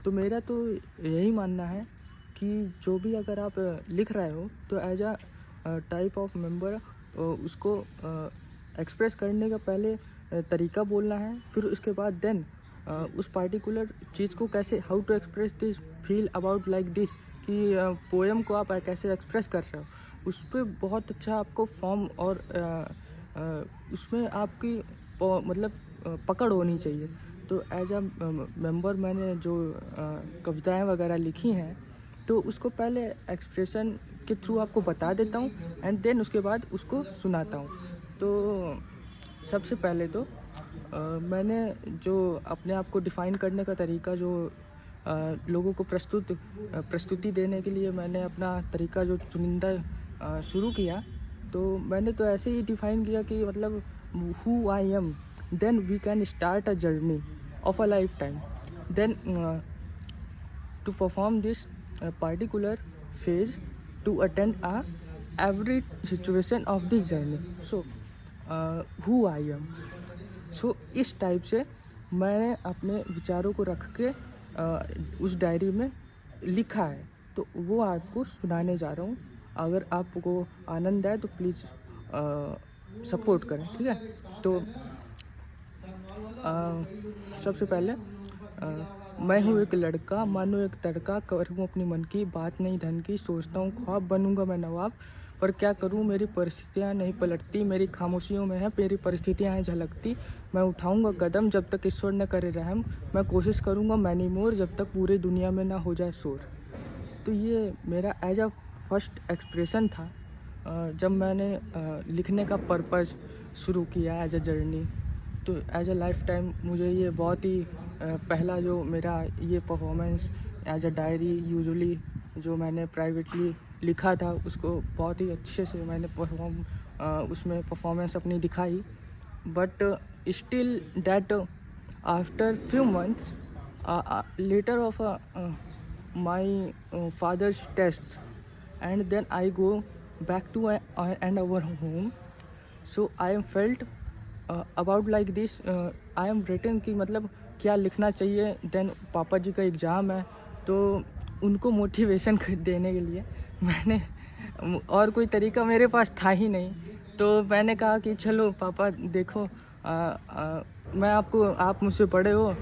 तो मेरा तो यही मानना है कि जो भी अगर आप लिख रहे हो तो as a type of member उसको एक्सप्रेस करने का पहले तरीका बोलना है, फिर उसके बाद देन उस पार्टिकुलर चीज़ को कैसे how to express this feel about like this कि पोएम को आप कैसे एक्सप्रेस कर रहे हो, उस पर बहुत अच्छा आपको फॉर्म और उसमें आपकी मतलब पकड़ होनी चाहिए। तो एज अ मेंबर मैंने जो कविताएं वगैरह लिखी हैं तो उसको पहले एक्सप्रेशन के थ्रू आपको बता देता हूँ एंड देन उसके बाद उसको सुनाता हूँ। तो सबसे पहले तो मैंने जो अपने आप को डिफ़ाइन करने का तरीका जो लोगों को प्रस्तुति देने के लिए मैंने अपना तरीका जो चुनिंदा शुरू किया, तो मैंने तो ऐसे ही डिफ़ाइन किया कि मतलब who I am, then we can start a journey of a life time, then to perform this particular phase to attend a every situation of this journey. So who I am. So इस type से मैंने अपने विचारों को रख के उस diary में लिखा है, तो वो आपको सुनाने जा रहा हूँ। अगर आपको आनंद आए तो प्लीज़ सपोर्ट करें, ठीक है। तो सबसे पहले मैं हूँ एक लड़का मानो एक तड़का, करूँ अपनी मन की बात नहीं धन की, सोचता हूँ ख्वाब बनूंगा मैं नवाब, पर क्या करूँ मेरी परिस्थितियाँ नहीं पलटती, मेरी खामोशियों में है मेरी परिस्थितियाँ हैं झलकती, मैं उठाऊंगा कदम जब तक ईश्वर न करे रहम, मैं कोशिश करूँगा मैनी मोर जब तक पूरी दुनिया में ना हो जाए शोर। तो ये मेरा एज अ फर्स्ट एक्सप्रेशन था जब मैंने लिखने का पर्पज़ शुरू किया एज अ जर्नी। तो एज अ लाइफ टाइम मुझे ये बहुत ही पहला जो मेरा ये performance as a diary usually जो मैंने प्राइवेटली लिखा था उसको बहुत ही अच्छे से मैंने उसमें परफॉर्मेंस अपनी दिखाई। But still that after few months later of my father's tests, and then I go back to and our home, so I am felt about like this, I am written कि मतलब क्या लिखना चाहिए। Then पापा जी का exam है तो उनको मोटिवेशन देने के लिए मैंने और कोई तरीका मेरे पास था ही नहीं, तो मैंने कहा कि चलो पापा देखो मैं आपको आप मुझसे बड़े हो,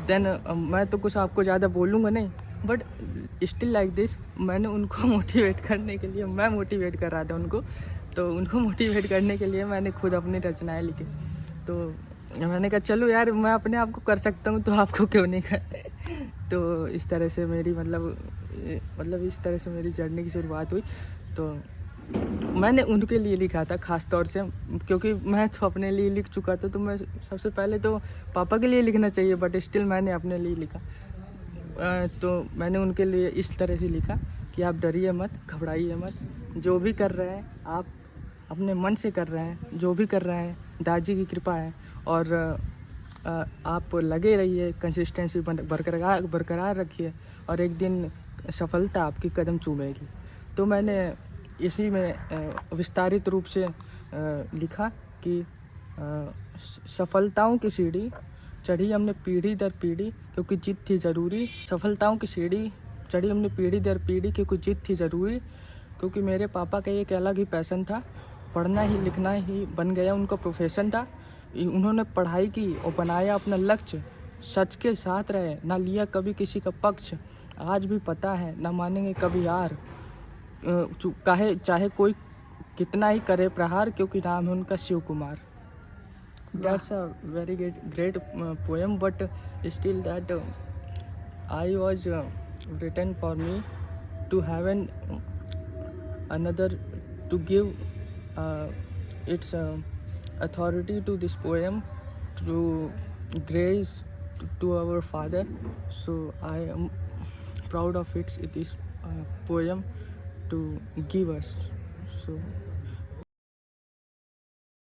देन मैं तो कुछ आपको ज़्यादा बोलूँगा नहीं, बट स्टिल लाइक दिस मैंने उनको मोटिवेट करने के लिए मैं मोटिवेट कर रहा था उनको, तो उनको मोटिवेट करने के लिए मैंने खुद अपनी रचनाएं लिखी। तो मैंने कहा चलो यार मैं अपने आप को कर सकता हूँ तो आपको क्यों नहीं कर तो इस तरह से मेरी मतलब इस तरह से मेरी जर्नी की शुरुआत हुई। तो मैंने उनके लिए लिखा था ख़ास तौर से, क्योंकि मैं तो अपने लिए लिख चुका था, तो मैं सबसे पहले तो पापा के लिए लिखना चाहिए, बट स्टिल मैंने अपने लिए लिखा। तो मैंने उनके लिए इस तरह से लिखा कि आप डरिए मत, घबराइए मत, जो भी कर रहे हैं आप अपने मन से कर रहे हैं, जो भी कर रहे हैं दादी की कृपा है, और आप लगे रहिए, कंसिस्टेंसी बरकरार रखिए, और एक दिन सफलता आपकी कदम चूमेगी। तो मैंने इसी में विस्तारित रूप से लिखा कि सफलताओं की सीढ़ी चढ़ी हमने पीढ़ी दर पीढ़ी क्योंकि जीत थी ज़रूरी, सफलताओं की सीढ़ी चढ़ी हमने पीढ़ी दर पीढ़ी क्योंकि जीत थी ज़रूरी, क्योंकि मेरे पापा का एक अलग ही पैशन था, पढ़ना ही लिखना ही बन गया उनका प्रोफेशन था। उन्होंने पढ़ाई की और बनाया अपना लक्ष्य, सच के साथ रहे ना लिया कभी किसी का पक्ष, आज भी पता है ना मानेंगे कभी यार, चाहे कोई कितना ही करे प्रहार, क्योंकि नाम है उनका Shiv Kumar. That's a very great poem, but still that I was written for me to have another to give its authority to this poem to grace to our father. So I am proud of this poem to give us. So